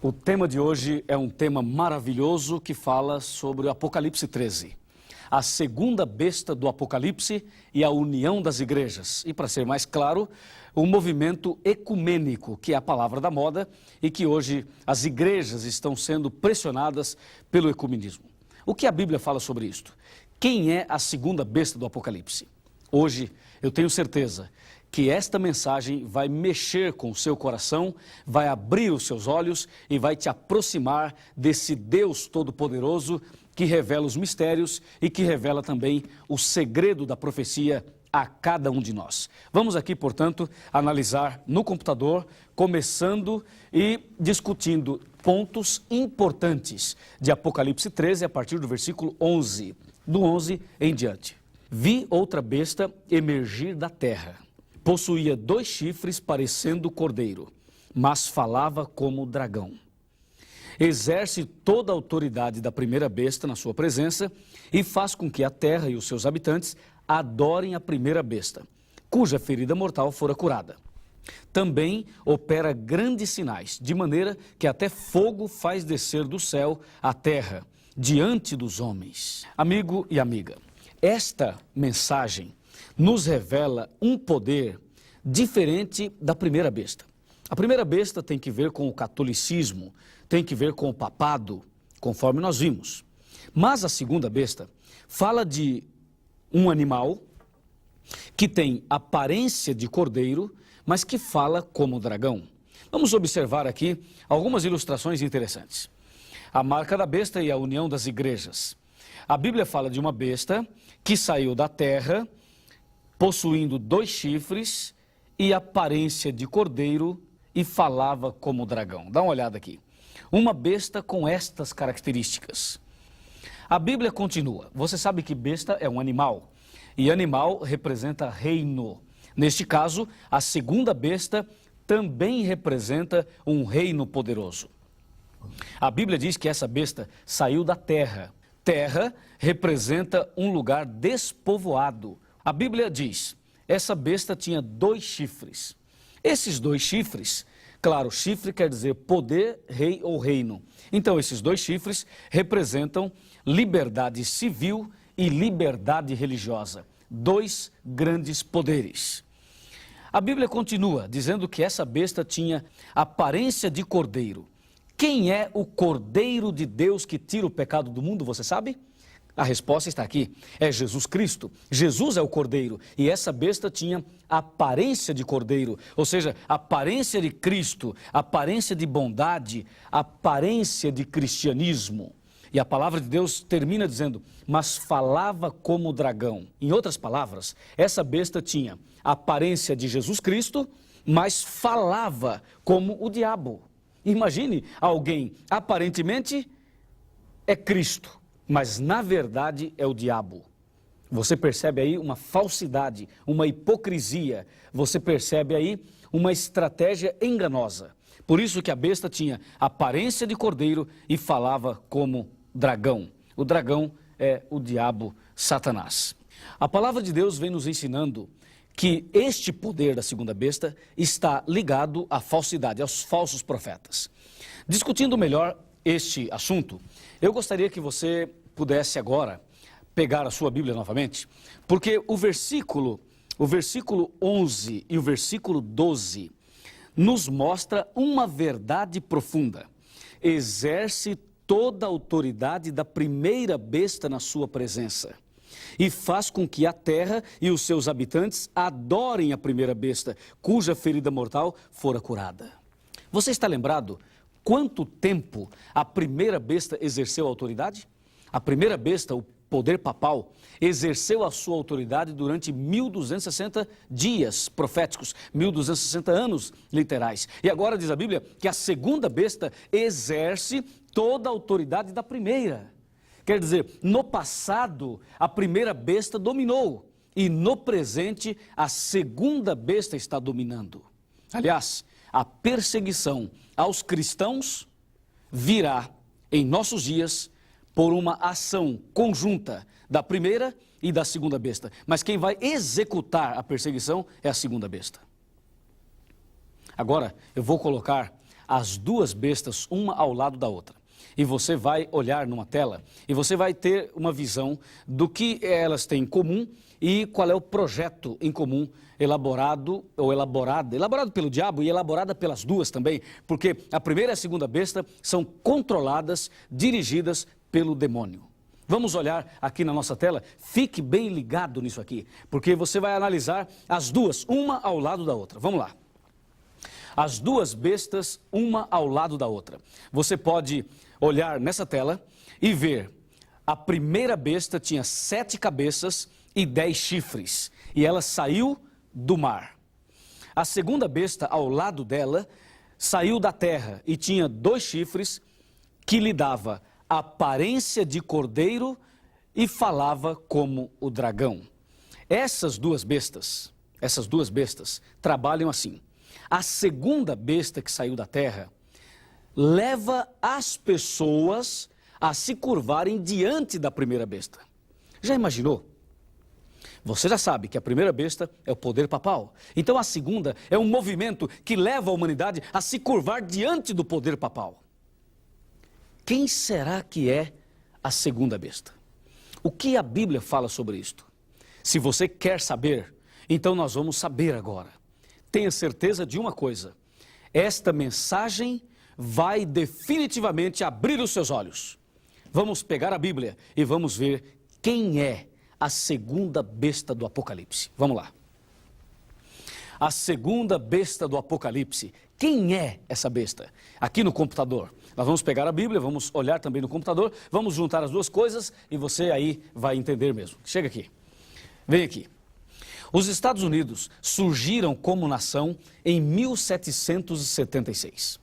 O tema de hoje é um tema maravilhoso que fala sobre o Apocalipse 13. A segunda besta do Apocalipse e a união das igrejas. E, para ser mais claro, o movimento ecumênico, que é a palavra da moda e que hoje as igrejas estão sendo pressionadas pelo ecumenismo. O que a Bíblia fala sobre isto? Quem é a segunda besta do Apocalipse? Hoje, eu tenho certeza que esta mensagem vai mexer com o seu coração, vai abrir os seus olhos e vai te aproximar desse Deus Todo-Poderoso que revela os mistérios e que revela também o segredo da profecia a cada um de nós. Vamos aqui, portanto, analisar no computador, começando e discutindo pontos importantes de Apocalipse 13 a partir do versículo 11, do 11 em diante. Vi outra besta emergir da terra. Possuía 2 chifres parecendo cordeiro, mas falava como dragão. Exerce toda a autoridade da primeira besta na sua presença e faz com que a terra e os seus habitantes adorem a primeira besta, cuja ferida mortal fora curada. Também opera grandes sinais, de maneira que até fogo faz descer do céu à terra, diante dos homens. Amigo e amiga, esta mensagem nos revela um poder diferente da primeira besta. A primeira besta tem que ver com o catolicismo, tem que ver com o papado, conforme nós vimos. Mas a segunda besta fala de um animal que tem aparência de cordeiro, mas que fala como dragão. Vamos observar aqui algumas ilustrações interessantes. A marca da besta e a união das igrejas. A Bíblia fala de uma besta que saiu da terra, possuindo 2 chifres e aparência de cordeiro e falava como dragão. Dá uma olhada aqui. Uma besta com estas características. A Bíblia continua. Você sabe que besta é um animal e animal representa reino. Neste caso, a segunda besta também representa um reino poderoso. A Bíblia diz que essa besta saiu da terra. Terra representa um lugar despovoado. A Bíblia diz, essa besta tinha 2 chifres. Esses 2 chifres, claro, chifre quer dizer poder, rei ou reino. Então, esses 2 chifres representam liberdade civil e liberdade religiosa. 2 grandes poderes. A Bíblia continua dizendo que essa besta tinha aparência de cordeiro. Quem é o Cordeiro de Deus que tira o pecado do mundo, você sabe? A resposta está aqui, é Jesus Cristo. Jesus é o Cordeiro e essa besta tinha aparência de Cordeiro, ou seja, aparência de Cristo, aparência de bondade, aparência de cristianismo. E a palavra de Deus termina dizendo, mas falava como dragão. Em outras palavras, essa besta tinha aparência de Jesus Cristo, mas falava como o diabo. Imagine alguém, aparentemente é Cristo, mas na verdade é o diabo. Você percebe aí uma falsidade, uma hipocrisia, você percebe aí uma estratégia enganosa. Por isso que a besta tinha aparência de cordeiro e falava como dragão. O dragão é o diabo Satanás. A palavra de Deus vem nos ensinando que este poder da segunda besta está ligado à falsidade, aos falsos profetas. Discutindo melhor este assunto, eu gostaria que você pudesse agora pegar a sua Bíblia novamente, porque o versículo 11 e o versículo 12 nos mostra uma verdade profunda. Exerce toda a autoridade da primeira besta na sua presença e faz com que a terra e os seus habitantes adorem a primeira besta, cuja ferida mortal fora curada. Você está lembrado quanto tempo a primeira besta exerceu a autoridade? A primeira besta, o poder papal, exerceu a sua autoridade durante 1260 dias proféticos, 1260 anos literais. E agora diz a Bíblia que a segunda besta exerce toda a autoridade da primeira. Quer dizer, no passado, a primeira besta dominou e no presente, a segunda besta está dominando. Aliás, a perseguição aos cristãos virá em nossos dias por uma ação conjunta da primeira e da segunda besta. Mas quem vai executar a perseguição é a segunda besta. Agora, eu vou colocar as duas bestas, uma ao lado da outra. E você vai olhar numa tela e você vai ter uma visão do que elas têm em comum e qual é o projeto em comum elaborado pelo diabo e elaborada pelas duas também, porque a primeira e a segunda besta são controladas, dirigidas pelo demônio. Vamos olhar aqui na nossa tela, fique bem ligado nisso aqui, porque você vai analisar as duas, uma ao lado da outra. Vamos lá. As duas bestas, uma ao lado da outra. Você pode olhar nessa tela e ver, a primeira besta tinha 7 cabeças e 10 chifres, e ela saiu do mar. A segunda besta, ao lado dela, saiu da terra e tinha 2 chifres que lhe dava aparência de cordeiro e falava como o dragão. Essas duas bestas trabalham assim. A segunda besta que saiu da terra leva as pessoas a se curvarem diante da primeira besta. Já imaginou? Você já sabe que a primeira besta é o poder papal. Então a segunda é um movimento que leva a humanidade a se curvar diante do poder papal. Quem será que é a segunda besta? O que a Bíblia fala sobre isto? Se você quer saber, então nós vamos saber agora. Tenha certeza de uma coisa: esta mensagem vai definitivamente abrir os seus olhos. Vamos pegar a Bíblia e vamos ver quem é a segunda besta do Apocalipse. Vamos lá. A segunda besta do Apocalipse. Quem é essa besta? Aqui no computador. Nós vamos pegar a Bíblia, vamos olhar também no computador, vamos juntar as duas coisas e você aí vai entender mesmo. Chega aqui. Vem aqui. Os Estados Unidos surgiram como nação em 1776.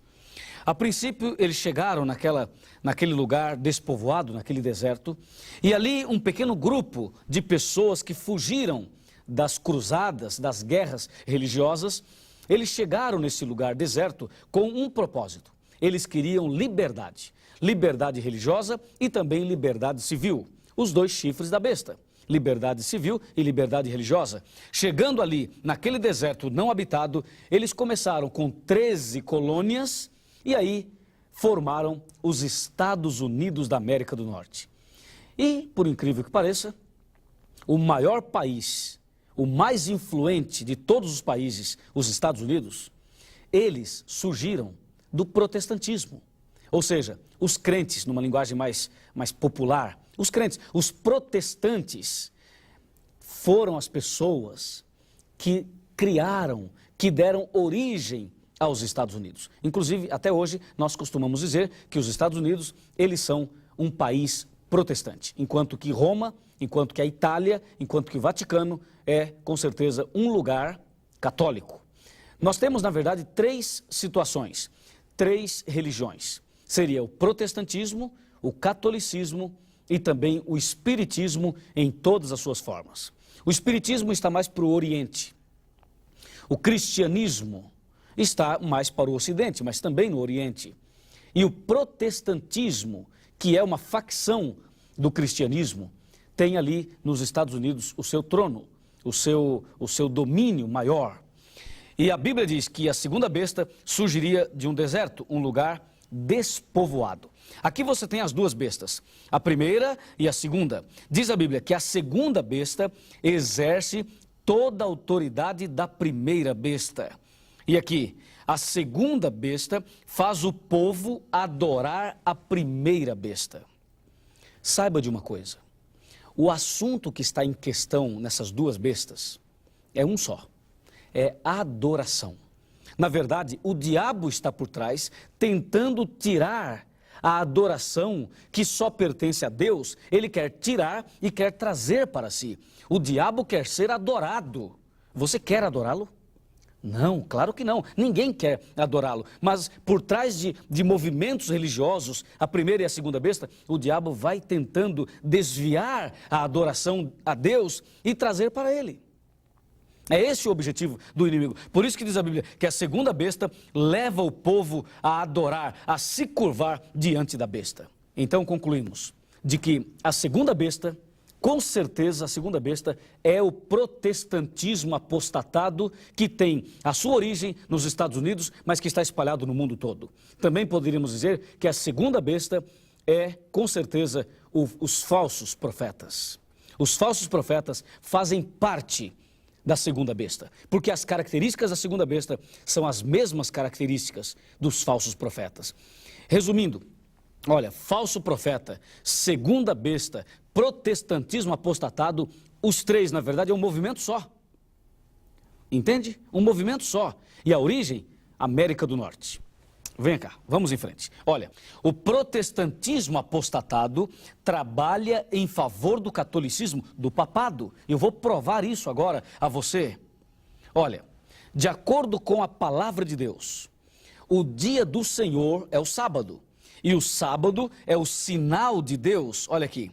A princípio, eles chegaram naquele lugar despovoado, naquele deserto, e ali um pequeno grupo de pessoas que fugiram das cruzadas, das guerras religiosas, eles chegaram nesse lugar deserto com um propósito. Eles queriam liberdade, liberdade religiosa e também liberdade civil, os 2 chifres da besta, liberdade civil e liberdade religiosa. Chegando ali, naquele deserto não habitado, eles começaram com 13 colônias e aí formaram os Estados Unidos da América do Norte. E, por incrível que pareça, o maior país, o mais influente de todos os países, os Estados Unidos, eles surgiram do protestantismo. Ou seja, os crentes, numa linguagem mais popular, os crentes, os protestantes, foram as pessoas que criaram, que deram origem aos Estados Unidos. Inclusive, até hoje, nós costumamos dizer que os Estados Unidos, eles são um país protestante, enquanto que Roma, enquanto que a Itália, enquanto que o Vaticano é, com certeza, um lugar católico. Nós temos, na verdade, 3 situações, 3 religiões. Seria o protestantismo, o catolicismo e também o espiritismo em todas as suas formas. O espiritismo está mais para o Oriente. O cristianismo está mais para o Ocidente, mas também no Oriente. E o protestantismo, que é uma facção do cristianismo, tem ali nos Estados Unidos o seu trono, o seu domínio maior. E a Bíblia diz que a segunda besta surgiria de um deserto, um lugar despovoado. Aqui você tem as 2 bestas, a primeira e a segunda. Diz a Bíblia que a segunda besta exerce toda a autoridade da primeira besta. E aqui, a segunda besta faz o povo adorar a primeira besta. Saiba de uma coisa, o assunto que está em questão nessas 2 bestas é um só. É adoração. Na verdade, o diabo está por trás, tentando tirar a adoração que só pertence a Deus. Ele quer tirar e quer trazer para si. O diabo quer ser adorado. Você quer adorá-lo? Não, claro que não. Ninguém quer adorá-lo. Mas por trás de movimentos religiosos, a primeira e a segunda besta, o diabo vai tentando desviar a adoração a Deus e trazer para ele. É esse o objetivo do inimigo. Por isso que diz a Bíblia que a segunda besta leva o povo a adorar, a se curvar diante da besta. Então concluímos de que a segunda besta Com certeza, a segunda besta é o protestantismo apostatado que tem a sua origem nos Estados Unidos, mas que está espalhado no mundo todo. Também poderíamos dizer que a segunda besta é, com certeza, os falsos profetas. Os falsos profetas fazem parte da segunda besta, porque as características da segunda besta são as mesmas características dos falsos profetas. Resumindo, olha, falso profeta, segunda besta, protestantismo apostatado, os três, na verdade, é um movimento só. Entende? Um movimento só. E a origem, América do Norte. Vem cá, vamos em frente. Olha, o protestantismo apostatado trabalha em favor do catolicismo, do papado. Eu vou provar isso agora a você. Olha, de acordo com a palavra de Deus, o dia do Senhor é o sábado. E o sábado é o sinal de Deus. Olha aqui.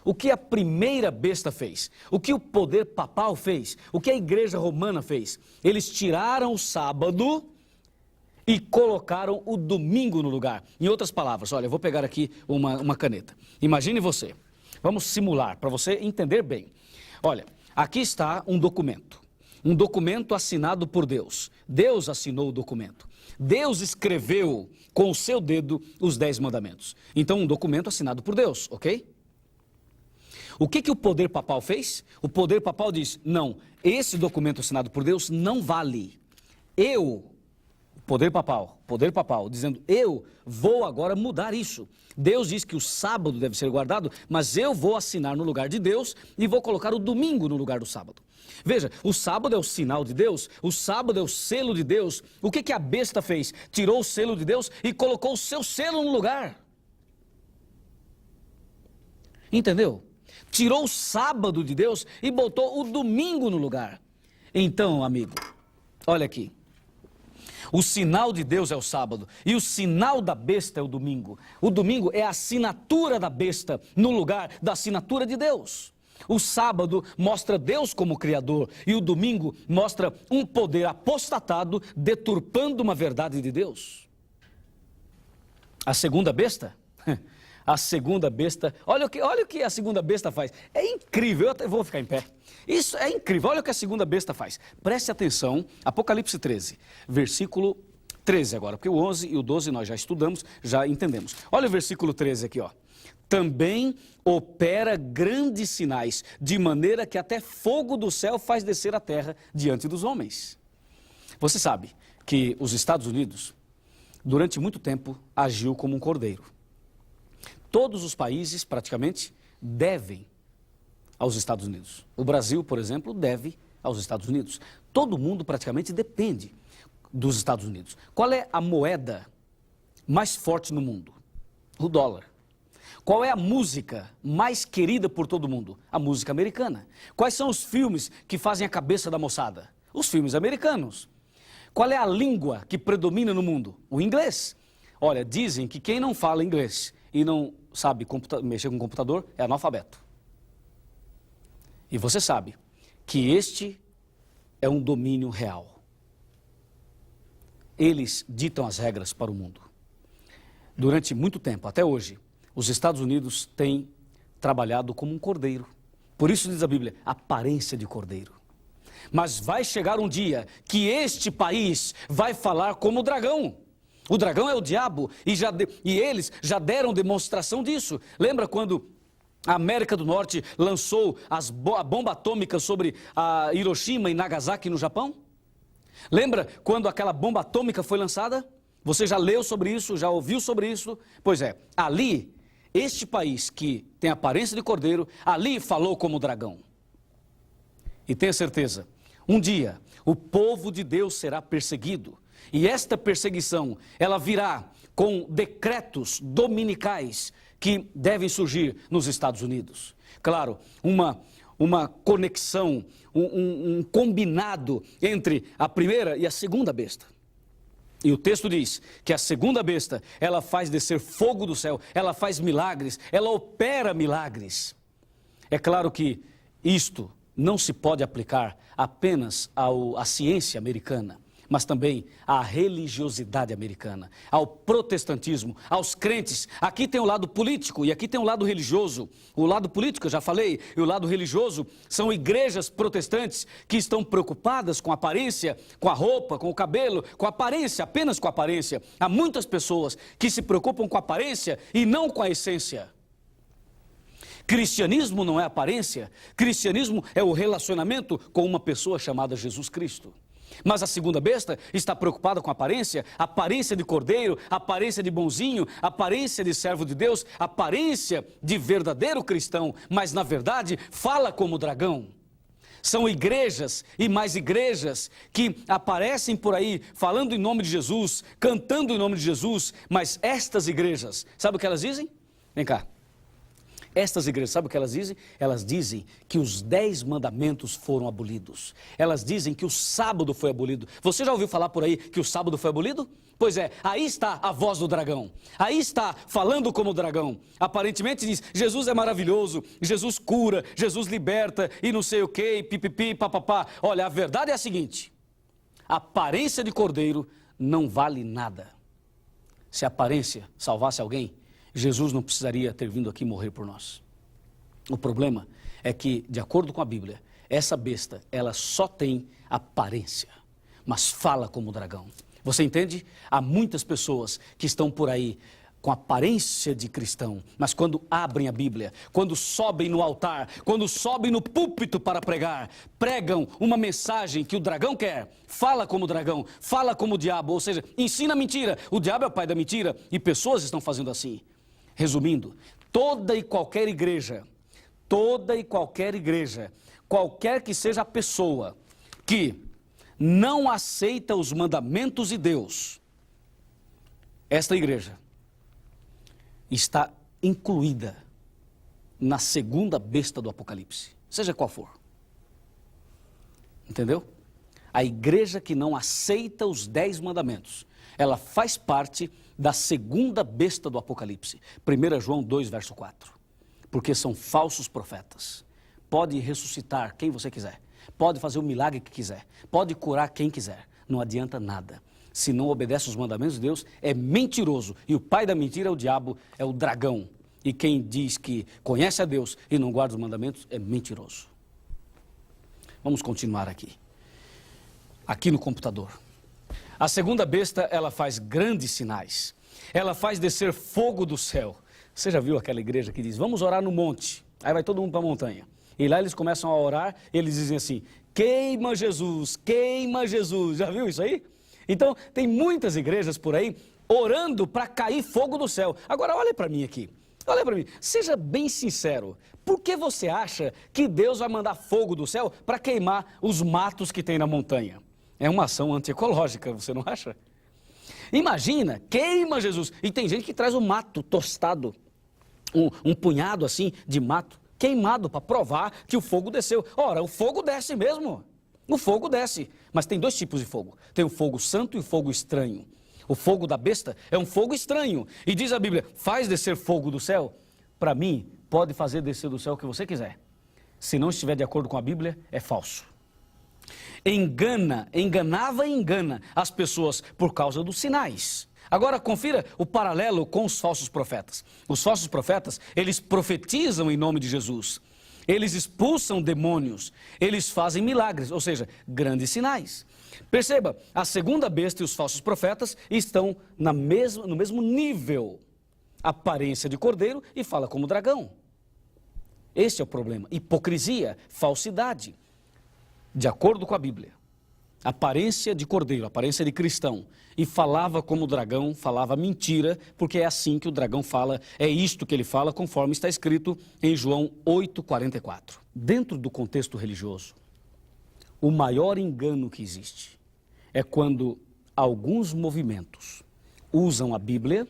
O que a primeira besta fez? O que o poder papal fez? O que a igreja romana fez? Eles tiraram o sábado e colocaram o domingo no lugar. Em outras palavras, olha, eu vou pegar aqui uma caneta. Imagine você. Vamos simular para você entender bem. Olha, aqui está um documento. Um documento assinado por Deus. Deus assinou o documento. Deus escreveu com o seu dedo os 10 mandamentos. Então, um documento assinado por Deus, ok? O que o poder papal fez? O poder papal diz, não, esse documento assinado por Deus não vale. Poder papal, dizendo, eu vou agora mudar isso. Deus diz que o sábado deve ser guardado, mas eu vou assinar no lugar de Deus e vou colocar o domingo no lugar do sábado. Veja, o sábado é o sinal de Deus, o sábado é o selo de Deus. O que a besta fez? Tirou o selo de Deus e colocou o seu selo no lugar. Entendeu? Tirou o sábado de Deus e botou o domingo no lugar. Então, amigo, olha aqui. O sinal de Deus é o sábado e o sinal da besta é o domingo. O domingo é a assinatura da besta no lugar da assinatura de Deus. O sábado mostra Deus como Criador e o domingo mostra um poder apostatado deturpando uma verdade de Deus. A segunda besta? A segunda besta, olha o que a segunda besta faz. É incrível, eu até vou ficar em pé. Isso é incrível, olha o que a segunda besta faz. Preste atenção, Apocalipse 13, versículo 13 agora, porque o 11 e o 12 nós já estudamos, já entendemos. Olha o versículo 13 aqui, ó. Também opera grandes sinais, de maneira que até fogo do céu faz descer a terra diante dos homens. Você sabe que os Estados Unidos, durante muito tempo, agiu como um cordeiro. Todos os países, praticamente, devem aos Estados Unidos. O Brasil, por exemplo, deve aos Estados Unidos. Todo mundo, praticamente, depende dos Estados Unidos. Qual é a moeda mais forte no mundo? O dólar. Qual é a música mais querida por todo mundo? A música americana. Quais são os filmes que fazem a cabeça da moçada? Os filmes americanos. Qual é a língua que predomina no mundo? O inglês. Olha, dizem que quem não fala inglês e não sabe mexer com computador é analfabeto. E você sabe que este é um domínio real. Eles ditam as regras para o mundo. Durante muito tempo, até hoje, os Estados Unidos têm trabalhado como um cordeiro. Por isso diz a Bíblia, aparência de cordeiro. Mas vai chegar um dia que este país vai falar como o dragão. O dragão é o diabo e eles já deram demonstração disso. Lembra quando a América do Norte lançou a bomba atômica sobre a Hiroshima e Nagasaki no Japão? Lembra quando aquela bomba atômica foi lançada? Você já leu sobre isso, já ouviu sobre isso? Pois é, ali, este país que tem aparência de cordeiro, ali falou como dragão. E tenha certeza, um dia o povo de Deus será perseguido. E esta perseguição, ela virá com decretos dominicais que devem surgir nos Estados Unidos. Claro, uma conexão, um combinado entre a primeira e a segunda besta. E o texto diz que a segunda besta, ela faz descer fogo do céu, ela faz milagres, ela opera milagres. É claro que isto não se pode aplicar apenas à ciência americana, mas também à religiosidade americana, ao protestantismo, aos crentes. Aqui tem o lado político e aqui tem o lado religioso. O lado político, eu já falei, e o lado religioso são igrejas protestantes que estão preocupadas com a aparência, com a roupa, com o cabelo, com a aparência, apenas com a aparência. Há muitas pessoas que se preocupam com a aparência e não com a essência. Cristianismo não é aparência, cristianismo é o relacionamento com uma pessoa chamada Jesus Cristo. Mas a segunda besta está preocupada com a aparência de cordeiro, aparência de bonzinho, aparência de servo de Deus, aparência de verdadeiro cristão, mas na verdade fala como dragão. São igrejas e mais igrejas que aparecem por aí falando em nome de Jesus, cantando em nome de Jesus, mas estas igrejas, sabe o que elas dizem? Vem cá. Estas igrejas, sabe o que elas dizem? Elas dizem que os 10 mandamentos foram abolidos. Elas dizem que o sábado foi abolido. Você já ouviu falar por aí que o sábado foi abolido? Pois é, aí está a voz do dragão. Aí está falando como dragão. Aparentemente diz, Jesus é maravilhoso, Jesus cura, Jesus liberta e não sei o que, pipipi, papapá. Olha, a verdade é a seguinte, a aparência de cordeiro não vale nada. Se a aparência salvasse alguém, Jesus não precisaria ter vindo aqui morrer por nós. O problema é que, de acordo com a Bíblia, essa besta, ela só tem aparência, mas fala como dragão. Você entende? Há muitas pessoas que estão por aí com aparência de cristão, mas quando abrem a Bíblia, quando sobem no altar, quando sobem no púlpito para pregar, pregam uma mensagem que o dragão quer, fala como dragão, fala como o diabo, ou seja, ensina mentira. O diabo é o pai da mentira e pessoas estão fazendo assim. Resumindo, toda e qualquer igreja, qualquer que seja a pessoa que não aceita os mandamentos de Deus, esta igreja está incluída na segunda besta do Apocalipse, seja qual for. Entendeu? A igreja que não aceita os 10 mandamentos, ela faz parte da segunda besta do Apocalipse. 1 João 2, verso 4. Porque são falsos profetas. Pode ressuscitar quem você quiser. Pode fazer o milagre que quiser. Pode curar quem quiser. Não adianta nada. Se não obedece os mandamentos de Deus, é mentiroso. E o pai da mentira é o diabo, é o dragão. E quem diz que conhece a Deus e não guarda os mandamentos, é mentiroso. Vamos continuar aqui. Aqui no computador. A segunda besta, ela faz grandes sinais. Ela faz descer fogo do céu. Você já viu aquela igreja que diz, vamos orar no monte. Aí vai todo mundo para a montanha. E lá eles começam a orar, e eles dizem assim, queima Jesus, queima Jesus. Já viu isso aí? Então, tem muitas igrejas por aí orando para cair fogo do céu. Agora, olha para mim aqui. Olha para mim. Seja bem sincero. Por que você acha que Deus vai mandar fogo do céu para queimar os matos que tem na montanha? É uma ação antiecológica, você não acha? Imagina, queima Jesus. E tem gente que traz o mato tostado, um punhado assim de mato queimado para provar que o fogo desceu. Ora, o fogo desce mesmo. O fogo desce. Mas tem 2 tipos de fogo. Tem o fogo santo e o fogo estranho. O fogo da besta é um fogo estranho. E diz a Bíblia, faz descer fogo do céu. Para mim, pode fazer descer do céu o que você quiser. Se não estiver de acordo com a Bíblia, é falso. Enganava e engana as pessoas por causa dos sinais. Agora confira o paralelo com os falsos profetas. Os falsos profetas, eles profetizam em nome de Jesus. Eles expulsam demônios, eles fazem milagres, ou seja, grandes sinais. Perceba, a segunda besta e os falsos profetas estão no mesmo nível. Aparência de cordeiro e fala como dragão. Este é o problema. Hipocrisia, falsidade. De acordo com a Bíblia, aparência de cordeiro, aparência de cristão, e falava como dragão, falava mentira, porque é assim que o dragão fala, é isto que ele fala, conforme está escrito em João 8,44. Dentro do contexto religioso, o maior engano que existe é quando alguns movimentos usam a Bíblia,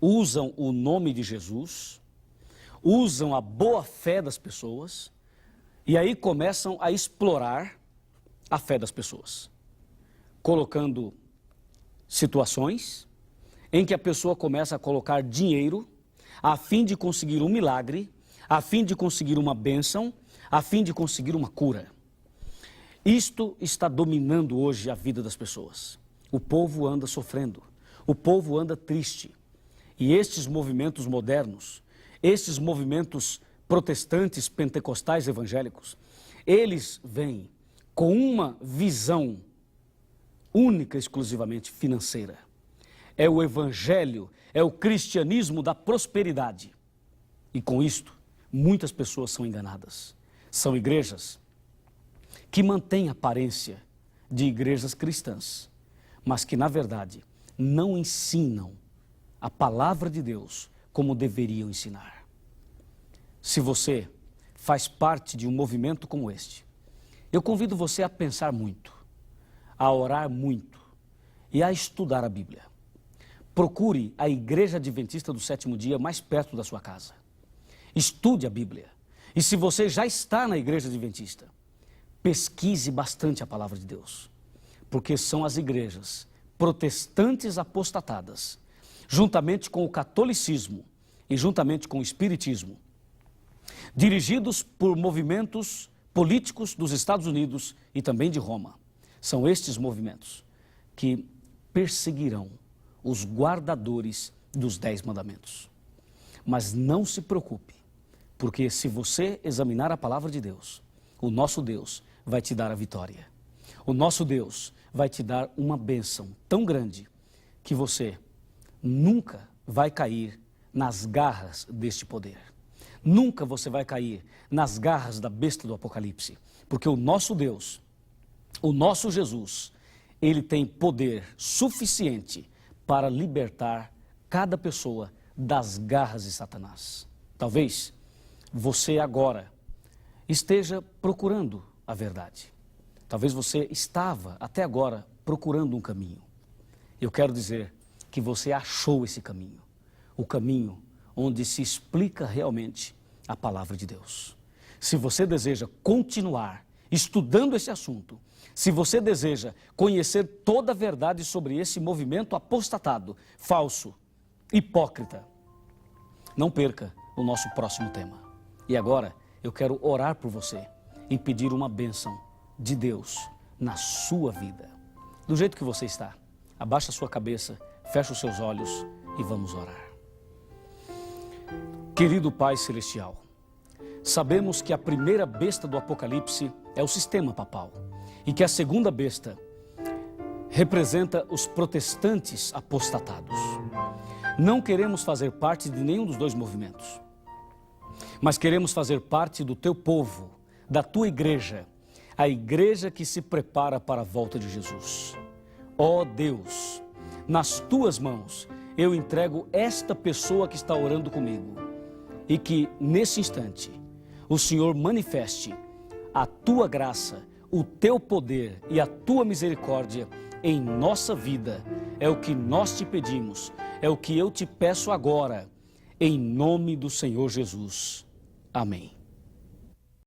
usam o nome de Jesus, usam a boa fé das pessoas, e aí começam a explorar a fé das pessoas, colocando situações em que a pessoa começa a colocar dinheiro a fim de conseguir um milagre, a fim de conseguir uma bênção, a fim de conseguir uma cura. Isto está dominando hoje a vida das pessoas. O povo anda sofrendo, o povo anda triste. E estes movimentos modernos, estes movimentos protestantes, pentecostais, evangélicos, eles vêm com uma visão única, exclusivamente financeira. É o evangelho, é o cristianismo da prosperidade. E com isto, muitas pessoas são enganadas. São igrejas que mantêm aparência de igrejas cristãs, mas que, na verdade, não ensinam a palavra de Deus como deveriam ensinar. Se você faz parte de um movimento como este, eu convido você a pensar muito, a orar muito e a estudar a Bíblia. Procure a Igreja Adventista do Sétimo Dia mais perto da sua casa. Estude a Bíblia. E se você já está na Igreja Adventista, pesquise bastante a palavra de Deus, porque são as igrejas protestantes apostatadas, juntamente com o catolicismo e juntamente com o espiritismo, dirigidos por movimentos políticos dos Estados Unidos e também de Roma. São estes movimentos que perseguirão os guardadores dos 10 mandamentos. Mas não se preocupe, porque se você examinar a palavra de Deus, o nosso Deus vai te dar a vitória. O nosso Deus vai te dar uma bênção tão grande que você nunca vai cair nas garras deste poder. Nunca você vai cair nas garras da besta do Apocalipse, porque o nosso Deus, o nosso Jesus, ele tem poder suficiente para libertar cada pessoa das garras de Satanás. Talvez você agora esteja procurando a verdade. Talvez você estava até agora procurando um caminho. Eu quero dizer que você achou esse caminho, o caminho onde se explica realmente a palavra de Deus. Se você deseja continuar estudando esse assunto, se você deseja conhecer toda a verdade sobre esse movimento apostatado, falso, hipócrita, não perca o nosso próximo tema. E agora eu quero orar por você e pedir uma bênção de Deus na sua vida. Do jeito que você está, abaixa a sua cabeça, fecha os seus olhos e vamos orar. Querido Pai Celestial, sabemos que a primeira besta do Apocalipse é o sistema papal e que a segunda besta representa os protestantes apostatados. Não queremos fazer parte de nenhum dos dois movimentos, mas queremos fazer parte do teu povo, da tua igreja, a igreja que se prepara para a volta de Jesus. Ó Deus, nas tuas mãos eu entrego esta pessoa que está orando comigo e que nesse instante o Senhor manifeste a tua graça, o teu poder e a tua misericórdia em nossa vida. É o que nós te pedimos, é o que eu te peço agora, em nome do Senhor Jesus. Amém.